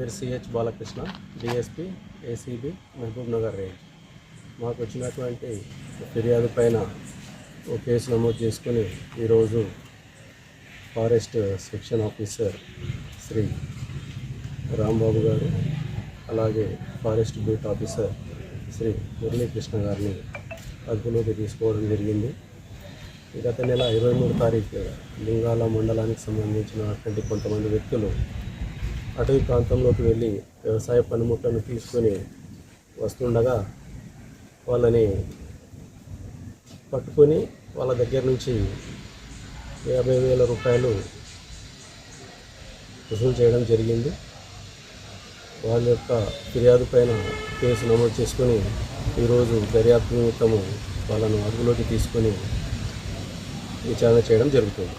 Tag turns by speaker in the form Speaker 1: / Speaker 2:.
Speaker 1: పేరు CH Balakrishna, DSP ACB Mahabub Nagar range. మాకు వచ్చినటువంటి ఫిర్యాదు పైన ఒక కేసు నమోదు చేసుకుని ఈరోజు forest section officer Shri Rambabu గారు, అలాగే forest beat officer Shri Muralikrishna గారిని అదుపులోకి తీసుకోవడం జరిగింది. గత నెల 23 తారీఖు లింగాల మండలానికి సంబంధించినటువంటి కొంతమంది వ్యక్తులు అటవీ ప్రాంతంలోకి వెళ్ళి వ్యవసాయ పనిముట్లను తీసుకొని వస్తుండగా వాళ్ళని పట్టుకొని వాళ్ళ దగ్గర నుంచి 50,000 రూపాయలు వసూలు చేయడం జరిగింది. వాళ్ళ యొక్క ఫిర్యాదు పైన కేసు నమోదు చేసుకొని ఈరోజు దర్యాప్తు నిమిత్తము వాళ్ళను అదుపులోకి తీసుకొని విచారణ చేయడం జరుగుతుంది.